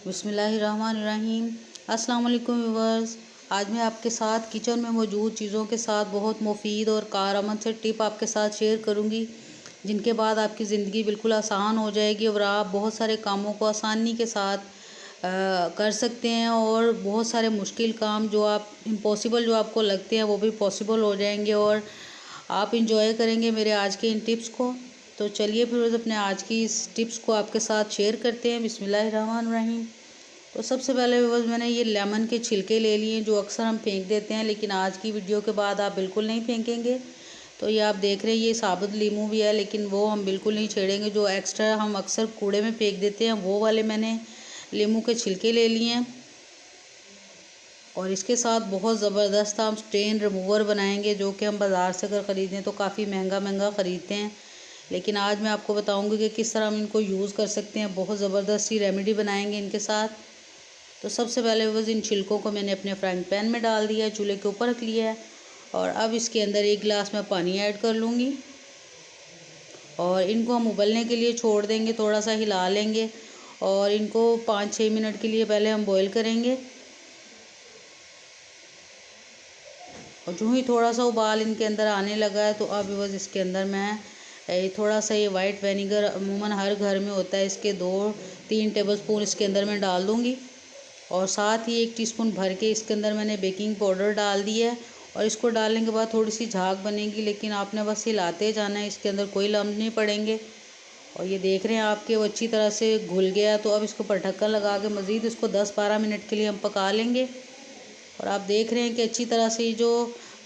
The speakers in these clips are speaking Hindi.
बिस्मिल्लाहिर्रहमानिर्रहीम। अस्सलाम वालेकुम व्यूअर्स। आज मैं आपके साथ किचन में मौजूद चीज़ों के साथ बहुत मुफीद और कारआमद से टिप आपके साथ शेयर करूंगी, जिनके बाद आपकी ज़िंदगी बिल्कुल आसान हो जाएगी और आप बहुत सारे कामों को आसानी के साथ कर सकते हैं और बहुत सारे मुश्किल काम जो आप इम्पॉसिबल जो आपको लगते हैं वो भी पॉसिबल हो जाएंगे और आप इंजॉय करेंगे मेरे आज के इन टिप्स को। तो चलिए फिर अपने आज की इस टिप्स को आपके साथ शेयर करते हैं। बिस्मिल्लाहिर्रहमानिर्रहीम। तो सबसे पहले बस मैंने ये लेमन के छिलके ले लिए जो अक्सर हम फेंक देते हैं, लेकिन आज की वीडियो के बाद आप बिल्कुल नहीं फेंकेंगे। तो ये आप देख रहे हैं ये साबुत लीमू भी है, लेकिन वो हम बिल्कुल नहीं छेड़ेंगे। जो एक्स्ट्रा हम अक्सर कूड़े में फेंक देते हैं वो वाले मैंने लीमू के छिलके ले लिए हैं। और इसके साथ बहुत ज़बरदस्त हम स्टेन रिमूवर बनाएंगे, जो कि हम बाज़ार से अगर ख़रीदें तो काफ़ी महंगा ख़रीदते हैं, लेकिन आज मैं आपको बताऊंगी कि किस तरह हम इनको यूज़ कर सकते हैं। बहुत ज़बरदस्त सी रेमेडी बनाएंगे इनके साथ। तो सबसे पहले बस इन छिलकों को मैंने अपने फ्राइंग पैन में डाल दिया है, चूल्हे के ऊपर रख लिया है और अब इसके अंदर 1 गिलास में पानी ऐड कर लूँगी और इनको हम उबलने के लिए छोड़ देंगे। थोड़ा सा हिला लेंगे और इनको 5-6 मिनट के लिए पहले हम बॉईल करेंगे। और जो ही थोड़ा सा उबाल इनके अंदर आने लगा है तो अब बस इसके अंदर मैं थोड़ा सा ये वाइट विनेगर अमूमन हर घर में होता है, इसके 2-3 टेबलस्पून इसके अंदर मैं डाल दूँगी और साथ ही 1 टीस्पून भर के इसके अंदर मैंने बेकिंग पाउडर डाल दिया है। और इसको डालने के बाद थोड़ी सी झाग बनेगी, लेकिन आपने बस हिलाते जाना है, इसके अंदर कोई लम्ब नहीं पड़ेंगे। और ये देख रहे हैं आपके वो अच्छी तरह से घुल गया। तो अब इसको पर ढक्कन लगा के मज़ीद इसको 10-12 मिनट के लिए हम पका लेंगे। और आप देख रहे हैं कि अच्छी तरह से जो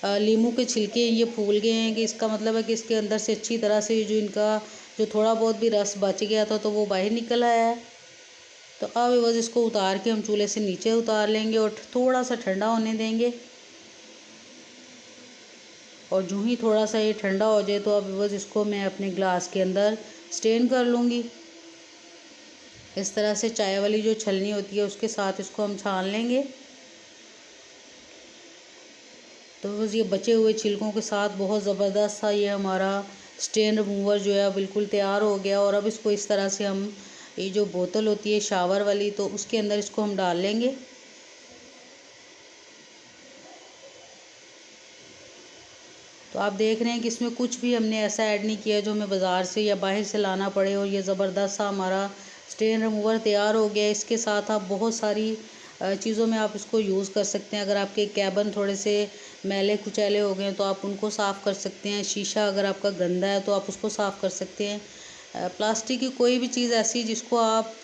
लीमू के छिलके ये फूल गए हैं, कि इसका मतलब है कि इसके अंदर से अच्छी तरह से जो इनका जो थोड़ा बहुत भी रस बच गया था तो वो बाहर निकल आया है। तो अब बस इसको उतार के हम चूल्हे से नीचे उतार लेंगे और थोड़ा सा ठंडा होने देंगे। और जो ही थोड़ा सा ये ठंडा हो जाए तो अब बस इसको मैं अपने ग्लास के अंदर स्टेन कर लूँगी। इस तरह से चाय वाली जो छलनी होती है उसके साथ इसको हम छान लेंगे। तो बस ये बचे हुए छिलकों के साथ बहुत ज़बरदस्त सा ये हमारा स्टेन रिमूवर जो है बिल्कुल तैयार हो गया। और अब इसको इस तरह से हम ये जो बोतल होती है शावर वाली, तो उसके अंदर इसको हम डाल लेंगे। तो आप देख रहे हैं कि इसमें कुछ भी हमने ऐसा ऐड नहीं किया जो हमें बाज़ार से या बाहर से लाना पड़े, और ये ज़बरदस्त सा हमारा स्टेन रिमूवर तैयार हो गया। इसके साथ आप बहुत सारी चीज़ों में आप इसको यूज़ कर सकते हैं। अगर आपके कैबिन थोड़े से मैले कुचैले हो गए तो आप उनको साफ़ कर सकते हैं। शीशा अगर आपका गंदा है तो आप उसको साफ़ कर सकते हैं। प्लास्टिक की कोई भी चीज़ ऐसी जिसको आप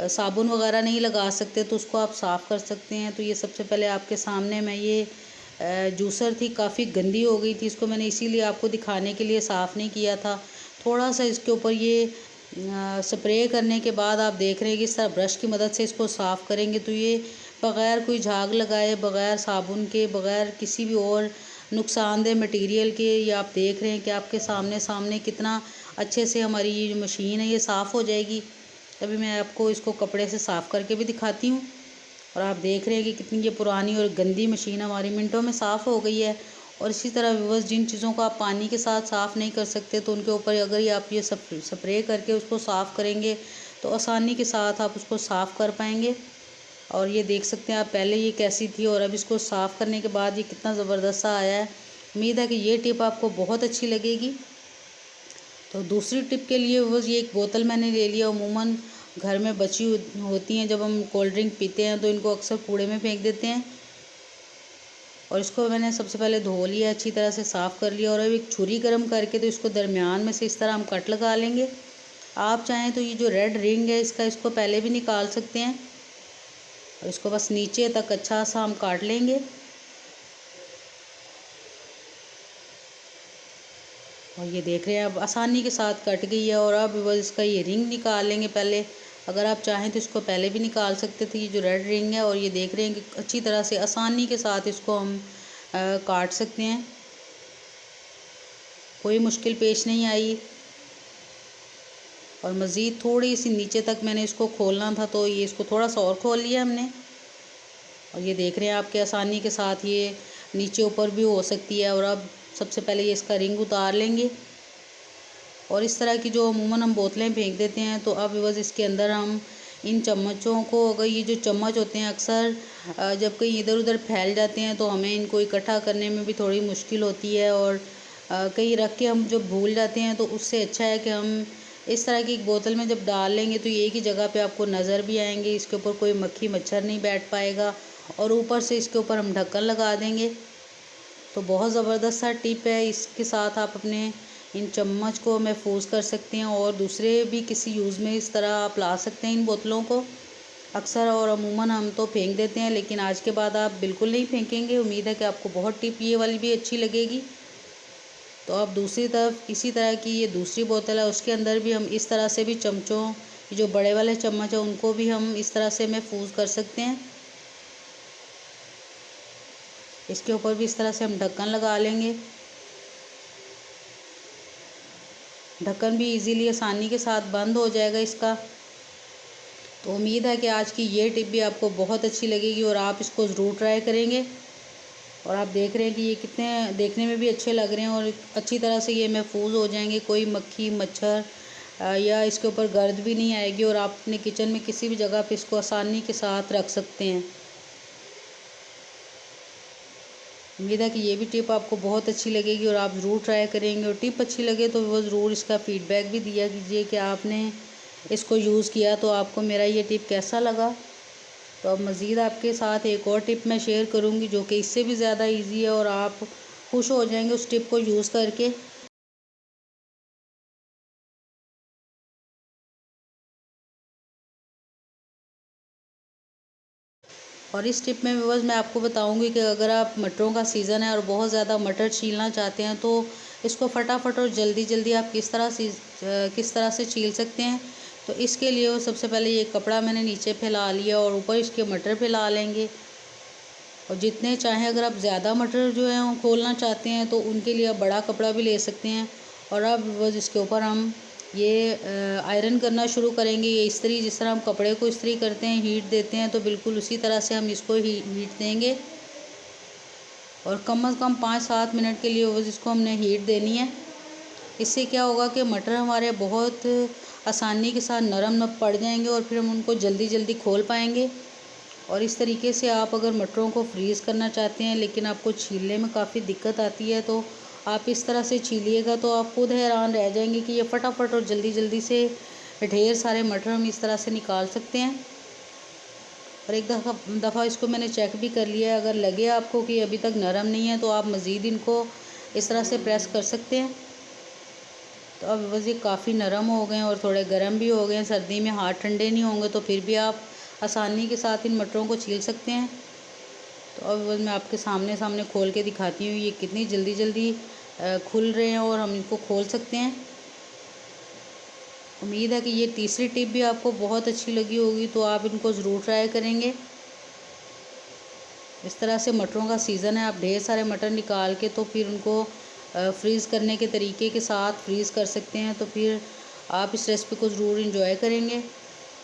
साबुन वगैरह नहीं लगा सकते तो उसको आप साफ़ कर सकते हैं। तो ये सबसे पहले आपके सामने मैं ये जूसर थी, काफ़ी गंदी हो गई थी, इसको मैंने इसीलिए आपको दिखाने के लिए साफ़ नहीं किया था। थोड़ा सा इसके ऊपर ये स्प्रे करने के बाद आप देख रहे हैं कि इस तरह ब्रश की मदद से इसको साफ़ करेंगे तो ये बग़ैर कोई झाग लगाए, बग़ैर साबुन के, बग़ैर किसी भी और नुकसानदेह मटेरियल के, ये आप देख रहे हैं कि आपके सामने कितना अच्छे से हमारी ये जो मशीन है ये साफ़ हो जाएगी। अभी मैं आपको इसको कपड़े से साफ़ करके भी दिखाती हूँ। और आप देख रहे हैं कि कितनी ये पुरानी और गंदी मशीन हमारी मिनटों में साफ़ हो गई है। और इसी तरह व्यूअर्स, जिन चीज़ों को आप पानी के साथ साफ़ नहीं कर सकते तो उनके ऊपर अगर ये आप ये स्प्रे करके उसको साफ़ करेंगे तो आसानी के साथ आप उसको साफ़ कर पाएंगे। और ये देख सकते हैं आप पहले ये कैसी थी और अब इसको साफ़ करने के बाद ये कितना ज़बरदस्त सा आया है। उम्मीद है कि ये टिप आपको बहुत अच्छी लगेगी। तो दूसरी टिप के लिए बस ये एक बोतल मैंने ले लिया। अमूमन घर में बची होती हैं, जब हम कोल्ड ड्रिंक पीते हैं तो इनको अक्सर कूड़े में फेंक देते हैं। और इसको मैंने सबसे पहले धो लिया, अच्छी तरह से साफ़ कर लिया और अब एक छुरी गर्म करके तो इसको दरमियान में से इस तरह हम कट लगा लेंगे। आप चाहें तो ये जो रेड रिंग है इसको पहले भी निकाल सकते हैं और इसको बस नीचे तक अच्छा सा हम काट लेंगे। और ये देख रहे हैं अब आसानी के साथ कट गई है। और अब बस इसका ये रिंग निकाल लेंगे पहले। अगर आप चाहें तो इसको पहले भी निकाल सकते थे, ये जो रेड रिंग है। और ये देख रहे हैं कि अच्छी तरह से आसानी के साथ इसको हम काट सकते हैं, कोई मुश्किल पेश नहीं आई। और मज़ीद थोड़ी सी नीचे तक मैंने इसको खोलना था तो ये इसको थोड़ा सा और खोल लिया हमने। और ये देख रहे हैं आपके आसानी के साथ ये नीचे ऊपर भी हो सकती है। और अब सबसे पहले ये इसका रिंग उतार लेंगे। और इस तरह की जो अमूमन हम बोतलें फेंक देते हैं तो अब बस इसके अंदर हम इन चम्मचों को, अगर ये जो चम्मच होते हैं अक्सर जब कहीं इधर उधर फैल जाते हैं तो हमें इनको इकट्ठा करने में भी थोड़ी मुश्किल होती है, और कहीं रख के हम जब भूल जाते हैं तो उससे अच्छा है कि हम इस तरह की एक बोतल में जब डाल लेंगे तो ये एक ही जगह पे आपको नज़र भी आएंगे, इसके ऊपर कोई मक्खी मच्छर नहीं बैठ पाएगा, और ऊपर से इसके ऊपर हम ढक्कन लगा देंगे। तो बहुत ज़बरदस्त सा टिप है, इसके साथ आप अपने इन चम्मच को महफूज कर सकते हैं और दूसरे भी किसी यूज़ में इस तरह आप ला सकते हैं इन बोतलों को। अक्सर और अमूमन हम तो फेंक देते हैं, लेकिन आज के बाद आप बिल्कुल नहीं फेंकेंगे। उम्मीद है कि आपको बहुत टिप ये वाली भी अच्छी लगेगी। तो आप दूसरी तरफ इसी तरह की ये दूसरी बोतल है, उसके अंदर भी हम इस तरह से भी चमचों, जो बड़े वाले चम्मच है उनको भी हम इस तरह से महफूज कर सकते हैं। इसके ऊपर भी इस तरह से हम ढक्कन लगा लेंगे। ढक्कन भी इजीली आसानी के साथ बंद हो जाएगा इसका। तो उम्मीद है कि आज की ये टिप भी आपको बहुत अच्छी लगेगी और आप इसको ज़रूर ट्राई करेंगे। और आप देख रहे हैं कि ये कितने देखने में भी अच्छे लग रहे हैं और अच्छी तरह से ये महफूज हो जाएंगे, कोई मक्खी मच्छर या इसके ऊपर गर्द भी नहीं आएगी, और आप अपने किचन में किसी भी जगह पे इसको आसानी के साथ रख सकते हैं। उम्मीद है कि ये भी टिप आपको बहुत अच्छी लगेगी और आप ज़रूर ट्राई करेंगे, और टिप अच्छी लगे तो वो ज़रूर इसका फ़ीडबैक भी दिया कीजिए कि आपने इसको यूज़ किया तो आपको मेरा ये टिप कैसा लगा। तो अब मज़ीद आपके साथ एक और टिप मैं शेयर करूँगी जो कि इससे भी ज़्यादा इजी है और आप खुश हो जाएंगे उस टिप को यूज़ करके। और इस टिप में बस मैं आपको बताऊंगी कि अगर आप मटरों का सीज़न है और बहुत ज़्यादा मटर छीलना चाहते हैं तो इसको फटाफट और जल्दी जल्दी आप किस तरह से छील सकते हैं। तो इसके लिए वो सबसे पहले ये कपड़ा मैंने नीचे फैला लिया और ऊपर इसके मटर फैला लेंगे। और जितने चाहें, अगर आप ज़्यादा मटर जो है वो खोलना चाहते हैं तो उनके लिए आप बड़ा कपड़ा भी ले सकते हैं। और अब बस इसके ऊपर हम ये आयरन करना शुरू करेंगे। ये इस्त्री, जिस तरह हम कपड़े को इस्त्री करते हैं, हीट देते हैं, तो बिल्कुल उसी तरह से हम इसको हीट देंगे। और कम से कम 5-7 मिनट के लिए बस इसको हमने हीट देनी है। इससे क्या होगा कि मटर हमारे बहुत आसानी के साथ नरम पड़ जाएंगे और फिर हम उनको जल्दी जल्दी खोल पाएंगे। और इस तरीके से आप अगर मटरों को फ्रीज़ करना चाहते हैं लेकिन आपको छीलने में काफ़ी दिक्कत आती है, तो आप इस तरह से छीलिएगा तो आप खुद हैरान रह जाएंगे कि ये फटाफट और जल्दी जल्दी से ढेर सारे मटर हम इस तरह से निकाल सकते हैं। और एक दफ़ा इसको मैंने चेक भी कर लिया है, अगर लगे आपको कि अभी तक नरम नहीं है तो आप मज़ीद इनको इस तरह से प्रेस कर सकते हैं। तो अब बस ये काफ़ी नरम हो गए हैं और थोड़े गर्म भी हो गए हैं। सर्दी में हाथ ठंडे नहीं होंगे तो फिर भी आप आसानी के साथ इन मटरों को छील सकते हैं। तो अब बस मैं आपके सामने सामने खोल के दिखाती हूँ ये कितनी जल्दी जल्दी खुल रहे हैं और हम इनको खोल सकते हैं। उम्मीद है कि ये तीसरी टिप भी आपको बहुत अच्छी लगी होगी, तो आप इनको ज़रूर ट्राई करेंगे। इस तरह से मटरों का सीज़न है, आप ढेर सारे मटर निकाल के तो फिर उनको फ्रीज़ करने के तरीके के साथ फ्रीज़ कर सकते हैं। तो फिर आप इस रेसिपी को ज़रूर इंजॉय करेंगे।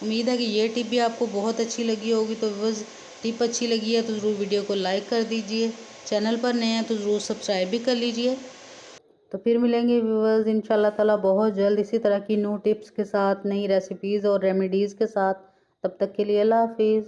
उम्मीद है कि ये टिप भी आपको बहुत अच्छी लगी होगी। तो बस टिप अच्छी लगी है तो ज़रूर वीडियो को लाइक कर दीजिए, चैनल पर नए हैं तो ज़रूर सब्सक्राइब भी कर लीजिए। तो फिर मिलेंगे व्यूवर्स इंशाल्लाह ताला बहुत जल्द इसी तरह की न्यू टिप्स के साथ, नई रेसिपीज़ और रेमेडीज़ के साथ। तब तक के लिए अल्लाह हाफिज़।